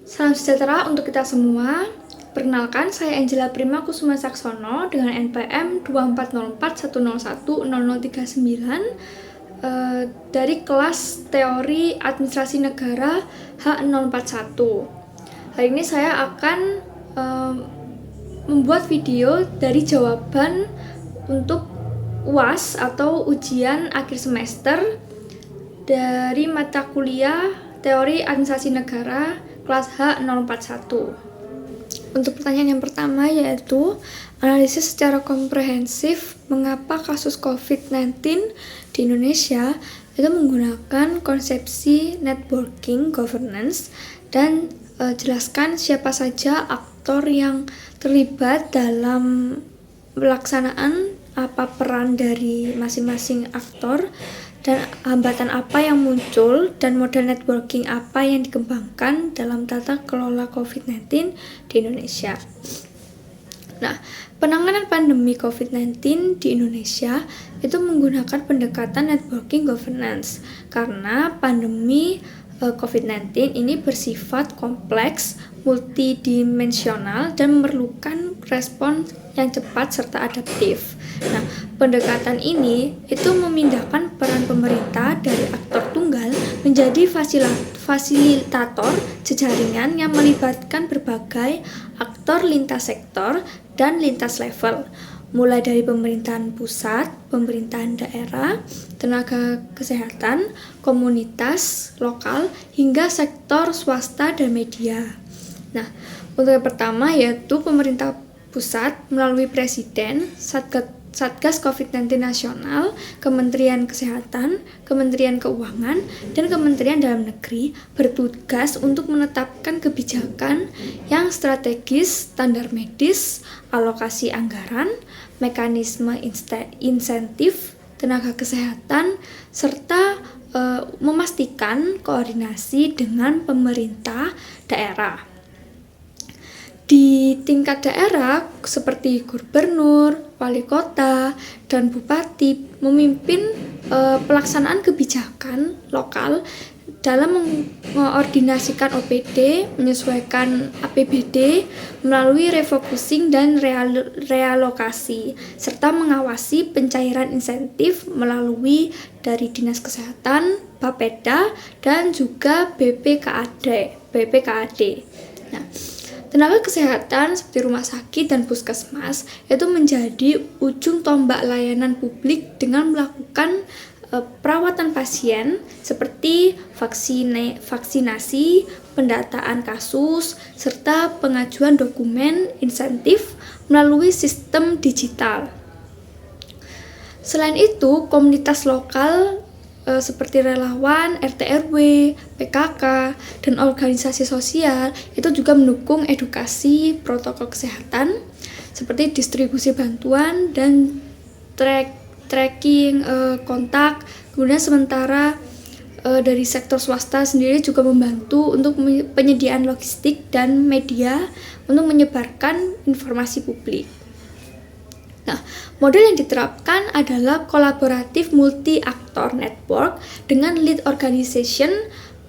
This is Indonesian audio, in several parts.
Salam sejahtera untuk kita semua. Perkenalkan, saya Angela Prima Kusuma Saksono dengan NPM 2404101039 dari kelas Teori Administrasi Negara H041. Hari ini saya akan membuat video dari jawaban untuk UAS atau ujian akhir semester dari mata kuliah Teori Administrasi Negara kelas H041. Untuk pertanyaan yang pertama yaitu analisis secara komprehensif mengapa kasus COVID-19 di Indonesia itu menggunakan konsepsi networking governance dan jelaskan siapa saja aktor yang terlibat dalam pelaksanaan, apa peran dari masing-masing aktor, dan hambatan apa yang muncul dan model networking apa yang dikembangkan dalam tata kelola COVID-19 di Indonesia. Nah, penanganan pandemi COVID-19 di Indonesia itu menggunakan pendekatan networking governance karena pandemi COVID-19 ini bersifat kompleks, multidimensional, dan memerlukan respon yang cepat serta adaptif. Nah, pendekatan ini itu memindahkan peran pemerintah dari aktor tunggal menjadi fasilitator jejaringan yang melibatkan berbagai aktor lintas sektor dan lintas level, mulai dari pemerintahan pusat, pemerintahan daerah, tenaga kesehatan, komunitas lokal, hingga sektor swasta dan media. Nah, untuk yang pertama yaitu pemerintah pusat melalui Presiden, Satgas COVID-19 Nasional, Kementerian Kesehatan, Kementerian Keuangan, dan Kementerian Dalam Negeri bertugas untuk menetapkan kebijakan yang strategis, standar medis, alokasi anggaran, mekanisme insentif tenaga kesehatan, serta memastikan koordinasi dengan pemerintah daerah. Di tingkat daerah seperti gubernur, wali kota, dan bupati memimpin pelaksanaan kebijakan lokal dalam mengkoordinasikan OPD, menyesuaikan APBD melalui refocusing dan realokasi, serta mengawasi pencairan insentif melalui dari Dinas Kesehatan, Bapeda, dan juga BPKAD. Nah, tenaga kesehatan seperti rumah sakit dan puskesmas itu menjadi ujung tombak layanan publik dengan melakukan perawatan pasien seperti vaksinasi, pendataan kasus, serta pengajuan dokumen insentif melalui sistem digital. Selain itu, komunitas lokal seperti relawan, RT/RW, PKK, dan organisasi sosial itu juga mendukung edukasi protokol kesehatan seperti distribusi bantuan dan tracking kontak. Kemudian sementara dari sektor swasta sendiri juga membantu untuk penyediaan logistik dan media untuk menyebarkan informasi publik. Nah, model yang diterapkan adalah kolaboratif multi-aktor network dengan lead organization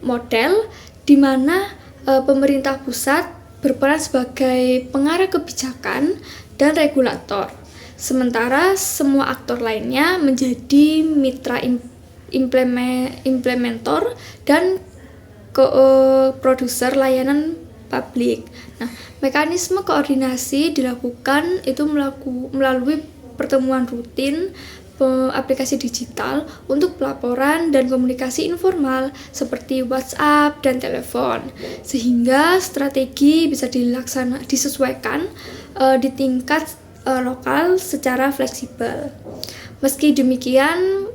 model di mana pemerintah pusat berperan sebagai pengarah kebijakan dan regulator. Sementara semua aktor lainnya menjadi mitra implementator dan produser layanan publik. Nah, mekanisme koordinasi dilakukan itu melalui pertemuan rutin, aplikasi digital untuk pelaporan dan komunikasi informal seperti WhatsApp dan telepon, sehingga strategi bisa disesuaikan di tingkat lokal secara fleksibel. Meski demikian,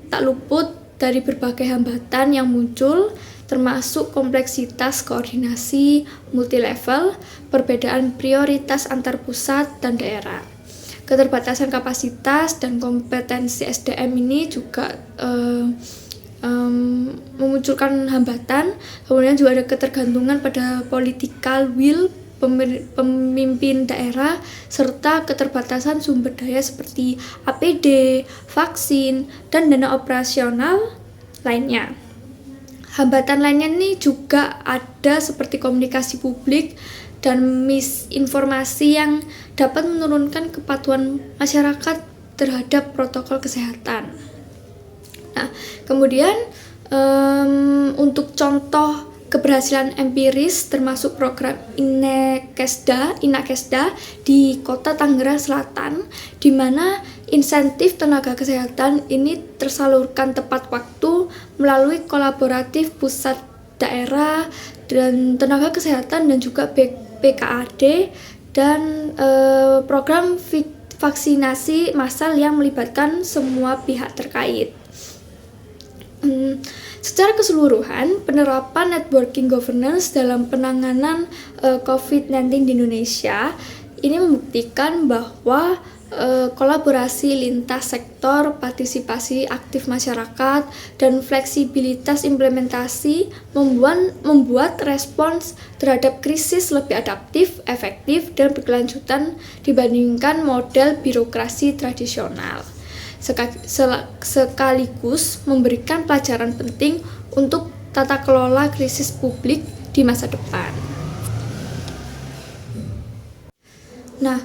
tak luput dari berbagai hambatan yang muncul, termasuk kompleksitas koordinasi multilevel, perbedaan prioritas antar pusat dan daerah. Keterbatasan kapasitas dan kompetensi SDM ini juga memunculkan hambatan. Kemudian juga ada ketergantungan pada political will pemimpin daerah, serta keterbatasan sumber daya seperti APD, vaksin, dan dana operasional lainnya. hambatan lainnya nih juga ada seperti komunikasi publik dan misinformasi yang dapat menurunkan kepatuhan masyarakat terhadap protokol kesehatan. Nah, kemudian untuk contoh keberhasilan empiris termasuk program Inakesda di Kota Tangerang Selatan, di mana insentif tenaga kesehatan ini tersalurkan tepat waktu melalui kolaboratif pusat, daerah, dan tenaga kesehatan dan juga PKAD dan program vaksinasi massal yang melibatkan semua pihak terkait. Secara keseluruhan, penerapan networking governance dalam penanganan COVID-19 di Indonesia ini membuktikan bahwa kolaborasi lintas sektor, partisipasi aktif masyarakat, dan fleksibilitas implementasi membuat respons terhadap krisis lebih adaptif, efektif, dan berkelanjutan dibandingkan model birokrasi tradisional. Sekaligus memberikan pelajaran penting untuk tata kelola krisis publik di masa depan. Nah,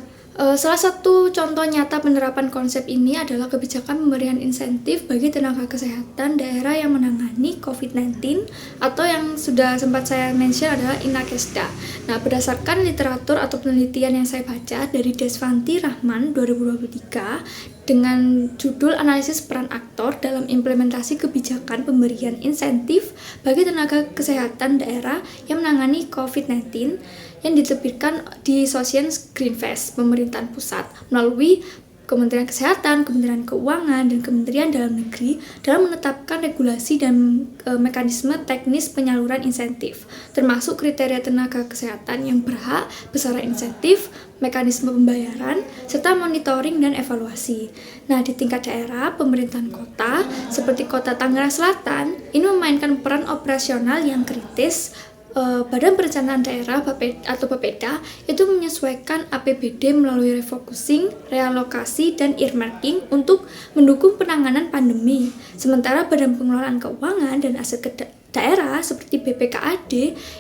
salah satu contoh nyata penerapan konsep ini adalah kebijakan pemberian insentif bagi tenaga kesehatan daerah yang menangani COVID-19 atau yang sudah sempat saya mention adalah Inakesda. Nah, berdasarkan literatur atau penelitian yang saya baca dari Desvanti Rahman 2023 dengan judul analisis peran aktor dalam implementasi kebijakan pemberian insentif bagi tenaga kesehatan daerah yang menangani COVID-19 yang diterbitkan di Sosiens Greenfest pemerintahan pusat melalui Kementerian Kesehatan, Kementerian Keuangan, dan Kementerian Dalam Negeri dalam menetapkan regulasi dan mekanisme teknis penyaluran insentif, termasuk kriteria tenaga kesehatan yang berhak, besaran insentif, mekanisme pembayaran, serta monitoring dan evaluasi. Nah, di tingkat daerah, pemerintahan kota, seperti Kota Tangerang Selatan, ini memainkan peran operasional yang kritis. Badan Perencanaan Daerah atau Bapeda itu menyesuaikan APBD melalui refocusing, realokasi, dan earmarking untuk mendukung penanganan pandemi. Sementara Badan Pengelolaan Keuangan dan Aset Daerah seperti BPKAD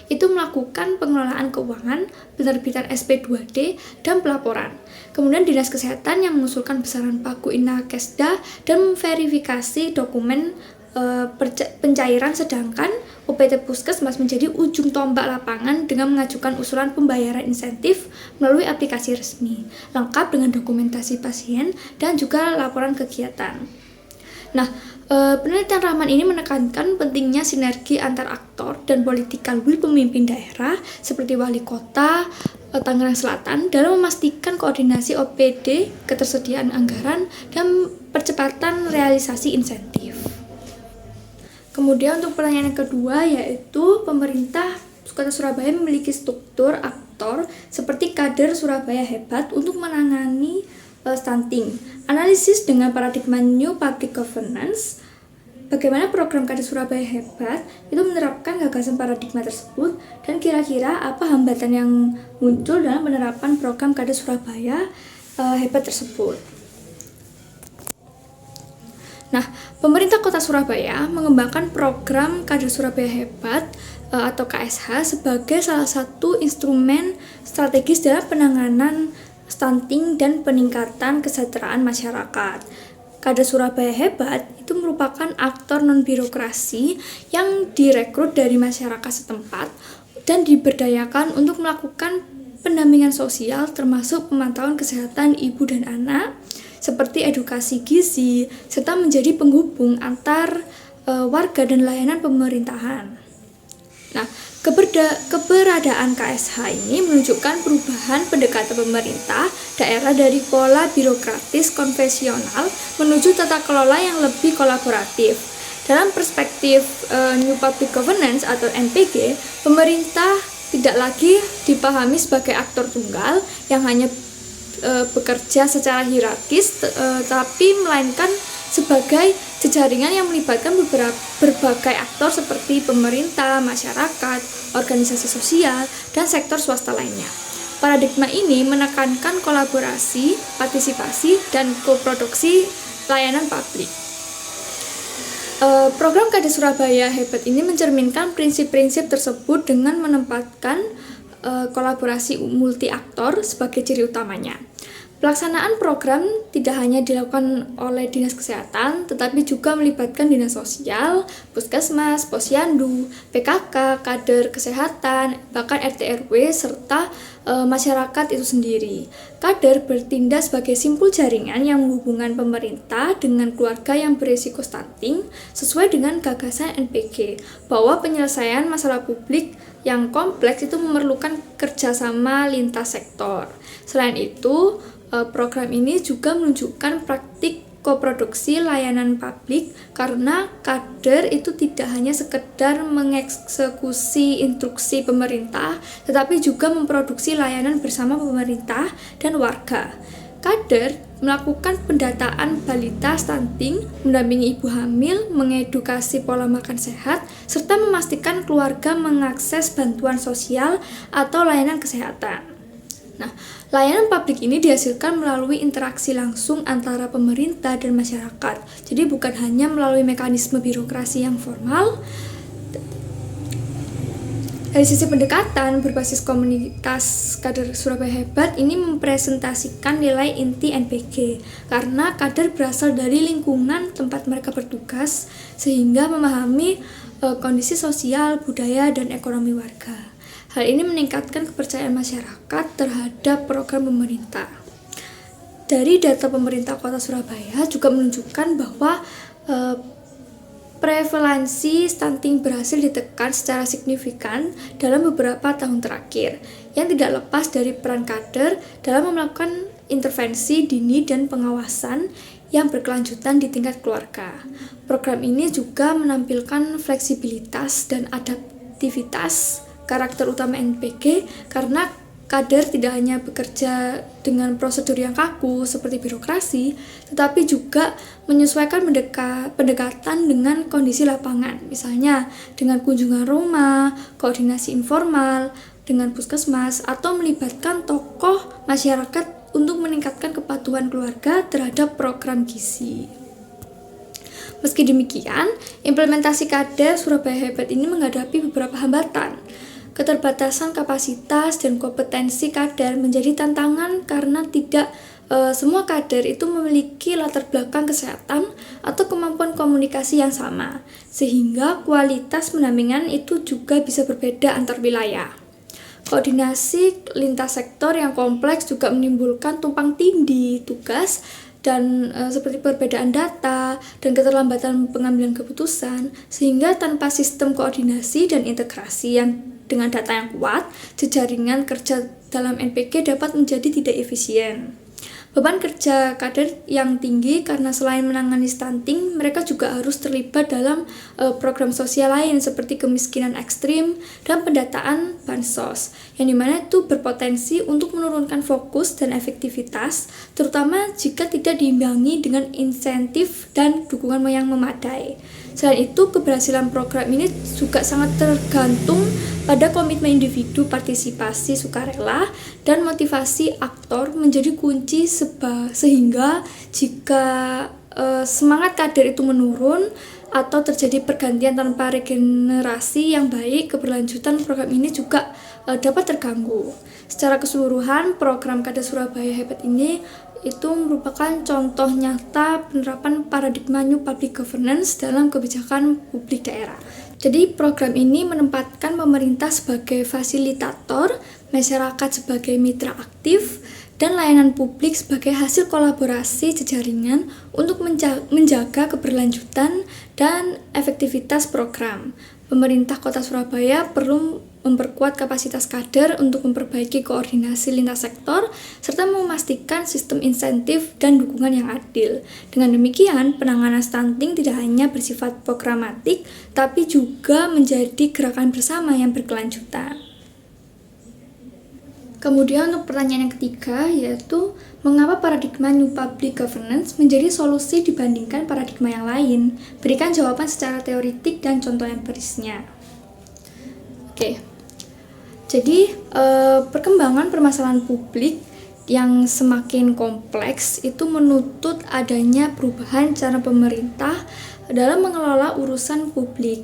itu melakukan pengelolaan keuangan, penerbitan SP2D, dan pelaporan. Kemudian Dinas Kesehatan yang mengusulkan besaran pagu Inakesda dan memverifikasi dokumen pencairan, sedangkan UPT Puskesmas menjadi ujung tombak lapangan dengan mengajukan usulan pembayaran insentif melalui aplikasi resmi, lengkap dengan dokumentasi pasien dan juga laporan kegiatan. Nah, penelitian Rahman ini menekankan pentingnya sinergi antar aktor dan political will pemimpin daerah seperti wali kota Tangerang Selatan dalam memastikan koordinasi OPD, ketersediaan anggaran, dan percepatan realisasi insentif. Kemudian untuk pertanyaan yang kedua yaitu pemerintah Kota Surabaya memiliki struktur aktor seperti kader Surabaya hebat untuk menangani stunting. Analisis dengan paradigma New Public Governance, bagaimana program kader Surabaya hebat itu menerapkan gagasan paradigma tersebut dan kira-kira apa hambatan yang muncul dalam penerapan program kader Surabaya hebat tersebut. Nah, pemerintah Kota Surabaya mengembangkan program Kader Surabaya Hebat atau KSH sebagai salah satu instrumen strategis dalam penanganan stunting dan peningkatan kesejahteraan masyarakat. Kader Surabaya Hebat itu merupakan aktor non-birokrasi yang direkrut dari masyarakat setempat dan diberdayakan untuk melakukan pendampingan sosial termasuk pemantauan kesehatan ibu dan anak, seperti edukasi gizi, serta menjadi penghubung antar warga dan layanan pemerintahan. Nah, keberadaan KSH ini menunjukkan perubahan pendekatan pemerintah daerah dari pola birokratis konvensional menuju tata kelola yang lebih kolaboratif. Dalam perspektif New Public Governance atau NPG, pemerintah tidak lagi dipahami sebagai aktor tunggal yang hanya bekerja secara hierarkis, tapi melainkan sebagai jejaringan yang melibatkan berbagai aktor seperti pemerintah, masyarakat, organisasi sosial, dan sektor swasta lainnya. Paradigma ini menekankan kolaborasi, partisipasi, dan koproduksi layanan publik. Program KD Surabaya Hebat ini mencerminkan prinsip-prinsip tersebut dengan menempatkan kolaborasi multi aktor sebagai ciri utamanya. Pelaksanaan program tidak hanya dilakukan oleh Dinas Kesehatan, tetapi juga melibatkan Dinas Sosial, Puskesmas, Posyandu, PKK, kader kesehatan, bahkan RT RW, serta masyarakat itu sendiri. Kader bertindak sebagai simpul jaringan yang menghubungkan pemerintah dengan keluarga yang berisiko stunting sesuai dengan gagasan NPG, bahwa penyelesaian masalah publik yang kompleks itu memerlukan kerjasama lintas sektor. Selain itu, program ini juga menunjukkan praktik koproduksi layanan publik karena kader itu tidak hanya sekedar mengeksekusi instruksi pemerintah, tetapi juga memproduksi layanan bersama pemerintah dan warga. Kader melakukan pendataan balita stunting, mendampingi ibu hamil, mengedukasi pola makan sehat, serta memastikan keluarga mengakses bantuan sosial atau layanan kesehatan. Nah, layanan publik ini dihasilkan melalui interaksi langsung antara pemerintah dan masyarakat. Jadi bukan hanya melalui mekanisme birokrasi yang formal. Dari sisi pendekatan berbasis komunitas kader Surabaya Hebat ini mempresentasikan nilai inti NPG karena kader berasal dari lingkungan tempat mereka bertugas sehingga memahami kondisi sosial, budaya, dan ekonomi warga. Hal ini meningkatkan kepercayaan masyarakat terhadap program pemerintah. Dari data pemerintah Kota Surabaya juga menunjukkan bahwa prevalensi stunting berhasil ditekan secara signifikan dalam beberapa tahun terakhir, yang tidak lepas dari peran kader dalam melakukan intervensi dini dan pengawasan yang berkelanjutan di tingkat keluarga. Program ini juga menampilkan fleksibilitas dan adaptivitas karakter utama NPG karena kader tidak hanya bekerja dengan prosedur yang kaku seperti birokrasi, tetapi juga menyesuaikan pendekatan dengan kondisi lapangan, misalnya dengan kunjungan rumah, koordinasi informal dengan puskesmas, atau melibatkan tokoh masyarakat untuk meningkatkan kepatuhan keluarga terhadap program gizi. Meski demikian, implementasi kader Surabaya Hebat ini menghadapi beberapa hambatan. Keterbatasan kapasitas dan kompetensi kader menjadi tantangan karena tidak semua kader itu memiliki latar belakang kesehatan atau kemampuan komunikasi yang sama, sehingga kualitas pendampingan itu juga bisa berbeda antar wilayah. Koordinasi lintas sektor yang kompleks juga menimbulkan tumpang tindih tugas dan seperti perbedaan data dan keterlambatan pengambilan keputusan, sehingga tanpa sistem koordinasi dan integrasi yang dengan data yang kuat, jejaringan kerja dalam NPG dapat menjadi tidak efisien. Beban kerja kader yang tinggi karena selain menangani stunting, mereka juga harus terlibat dalam program sosial lain seperti kemiskinan ekstrim dan pendataan bansos, yang dimana itu berpotensi untuk menurunkan fokus dan efektivitas, terutama jika tidak diimbangi dengan insentif dan dukungan yang memadai. Selain itu, keberhasilan program ini juga sangat tergantung pada komitmen individu, partisipasi sukarela, dan motivasi aktor menjadi kunci sehingga jika semangat kader itu menurun atau terjadi pergantian tanpa regenerasi yang baik, keberlanjutan program ini juga dapat terganggu. Secara keseluruhan, program KD Surabaya Hebat ini itu merupakan contoh nyata penerapan paradigma New Public Governance dalam kebijakan publik daerah. Jadi program ini menempatkan pemerintah sebagai fasilitator, masyarakat sebagai mitra aktif, dan layanan publik sebagai hasil kolaborasi jejaringan untuk menjaga keberlanjutan dan efektivitas program. Pemerintah Kota Surabaya perlu memperkuat kapasitas kader untuk memperbaiki koordinasi lintas sektor, serta memastikan sistem insentif dan dukungan yang adil. Dengan demikian, penanganan stunting tidak hanya bersifat programatik, tapi juga menjadi gerakan bersama yang berkelanjutan. Kemudian untuk pertanyaan yang ketiga, yaitu mengapa paradigma New Public Governance menjadi solusi dibandingkan paradigma yang lain? Berikan jawaban secara teoritik dan contoh empirisnya. Jadi perkembangan permasalahan publik yang semakin kompleks itu menuntut adanya perubahan cara pemerintah dalam mengelola urusan publik.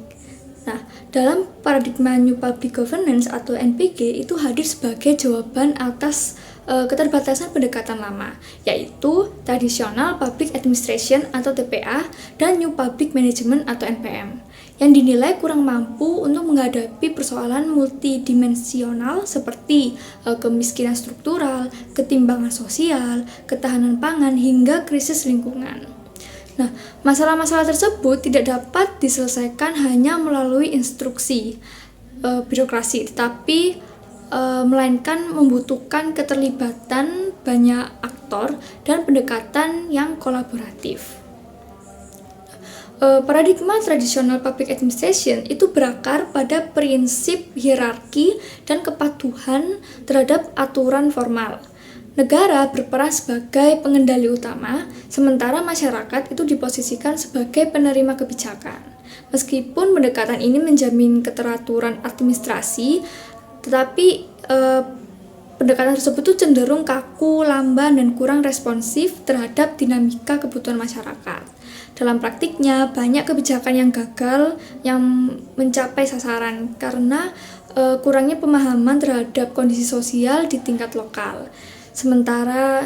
Nah, dalam paradigma New Public Governance atau NPG itu hadir sebagai jawaban atas keterbatasan pendekatan lama, yaitu Traditional Public Administration atau TPA dan New Public Management atau NPM, yang dinilai kurang mampu untuk menghadapi persoalan multidimensional seperti kemiskinan struktural, ketimbangan sosial, ketahanan pangan, hingga krisis lingkungan. Nah, masalah-masalah tersebut tidak dapat diselesaikan hanya melalui instruksi birokrasi, tetapi melainkan membutuhkan keterlibatan banyak aktor dan pendekatan yang kolaboratif. Paradigma Traditional Public Administration itu berakar pada prinsip hierarki dan kepatuhan terhadap aturan formal. Negara berperan sebagai pengendali utama, sementara masyarakat itu diposisikan sebagai penerima kebijakan. Meskipun pendekatan ini menjamin keteraturan administrasi, tetapi pendekatan tersebut itu cenderung kaku, lamban, dan kurang responsif terhadap dinamika kebutuhan masyarakat. Dalam praktiknya, banyak kebijakan yang gagal yang mencapai sasaran karena kurangnya pemahaman terhadap kondisi sosial di tingkat lokal. Sementara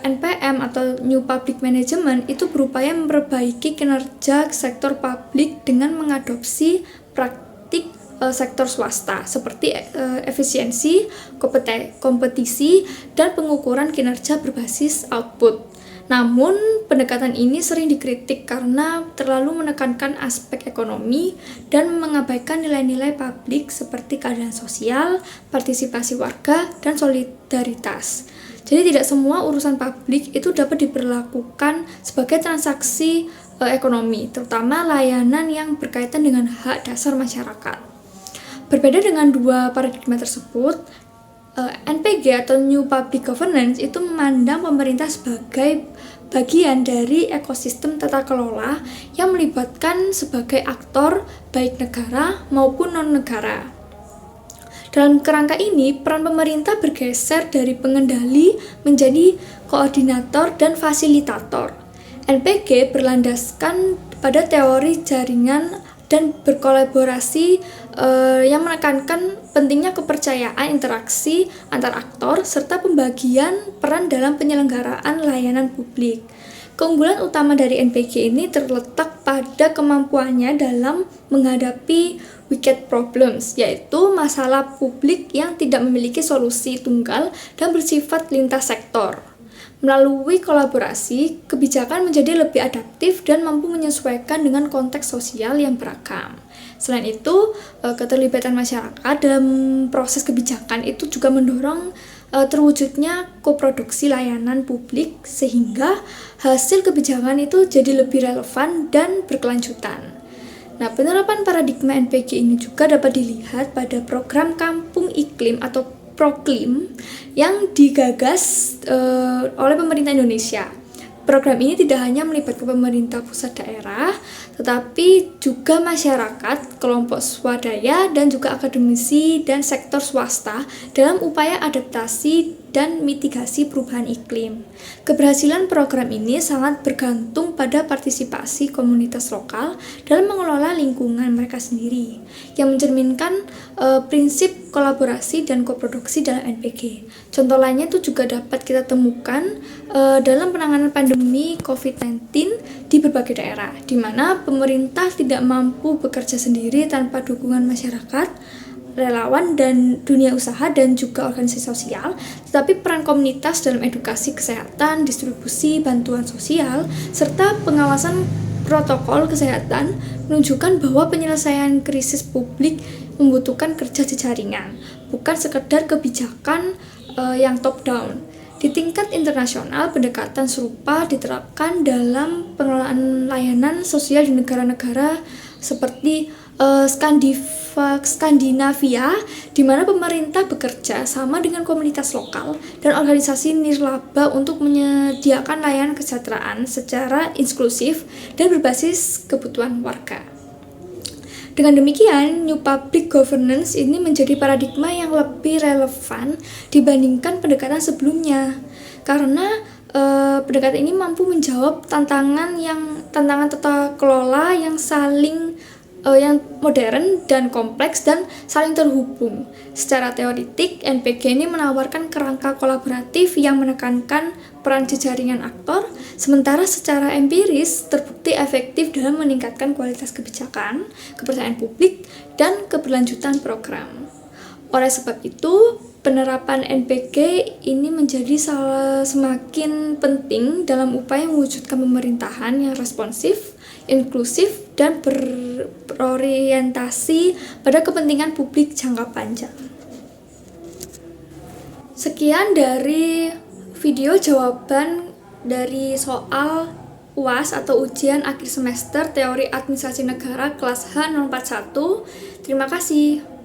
NPM atau New Public Management itu berupaya memperbaiki kinerja sektor publik dengan mengadopsi praktik sektor swasta seperti efisiensi, kompetisi, dan pengukuran kinerja berbasis output. Namun, pendekatan ini sering dikritik karena terlalu menekankan aspek ekonomi dan mengabaikan nilai-nilai publik seperti keadilan sosial, partisipasi warga, dan solidaritas. Jadi tidak semua urusan publik itu dapat diperlakukan sebagai transaksi ekonomi, terutama layanan yang berkaitan dengan hak dasar masyarakat. Berbeda dengan dua paradigma tersebut, NPG atau New Public Governance itu memandang pemerintah sebagai bagian dari ekosistem tata kelola yang melibatkan sebagai aktor baik negara maupun non-negara. Dalam kerangka ini, peran pemerintah bergeser dari pengendali menjadi koordinator dan fasilitator. NPG berlandaskan pada teori jaringan dan berkolaborasi yang menekankan pentingnya kepercayaan interaksi antar aktor serta pembagian peran dalam penyelenggaraan layanan publik. Keunggulan utama dari NPG ini terletak pada kemampuannya dalam menghadapi wicked problems, yaitu masalah publik yang tidak memiliki solusi tunggal dan bersifat lintas sektor. Melalui kolaborasi, kebijakan menjadi lebih adaptif dan mampu menyesuaikan dengan konteks sosial yang beragam. Selain itu, keterlibatan masyarakat dalam proses kebijakan itu juga mendorong terwujudnya koproduksi layanan publik sehingga hasil kebijakan itu jadi lebih relevan dan berkelanjutan. Nah, penerapan paradigma NPG ini juga dapat dilihat pada program Kampung Iklim atau Proklim yang digagas oleh pemerintah Indonesia. Program ini tidak hanya melibatkan pemerintah pusat daerah, tetapi juga masyarakat, kelompok swadaya, dan juga akademisi dan sektor swasta dalam upaya adaptasi dan mitigasi perubahan iklim. Keberhasilan program ini sangat bergantung pada partisipasi komunitas lokal dalam mengelola lingkungan mereka sendiri, yang mencerminkan prinsip kolaborasi dan koproduksi dalam NPG. Contoh lainnya itu juga dapat kita temukan dalam penanganan pandemi COVID-19 di berbagai daerah, di mana pemerintah tidak mampu bekerja sendiri tanpa dukungan masyarakat, relawan, dan dunia usaha, dan juga organisasi sosial, tetapi peran komunitas dalam edukasi kesehatan, distribusi bantuan sosial, serta pengawasan protokol kesehatan menunjukkan bahwa penyelesaian krisis publik membutuhkan kerja jejaringan, bukan sekedar kebijakan yang top down. Di tingkat internasional, pendekatan serupa diterapkan dalam pengelolaan layanan sosial di negara-negara seperti Skandinavia, di mana pemerintah bekerja sama dengan komunitas lokal dan organisasi nirlaba untuk menyediakan layanan kesejahteraan secara inklusif dan berbasis kebutuhan warga. Dengan demikian, New Public Governance ini menjadi paradigma yang lebih relevan dibandingkan pendekatan sebelumnya, karena pendekatan ini mampu menjawab tantangan yang tantangan tata kelola yang modern dan kompleks dan saling terhubung. Secara teoritik, NPG ini menawarkan kerangka kolaboratif yang menekankan peran jejaringan aktor, sementara secara empiris terbukti efektif dalam meningkatkan kualitas kebijakan, kepercayaan publik, dan keberlanjutan program. Oleh sebab itu, penerapan NPG ini menjadi semakin penting dalam upaya mewujudkan pemerintahan yang responsif, inklusif, dan berorientasi pada kepentingan publik jangka panjang. Sekian dari video jawaban dari soal UAS atau ujian akhir semester teori administrasi negara kelas H041. Terima kasih.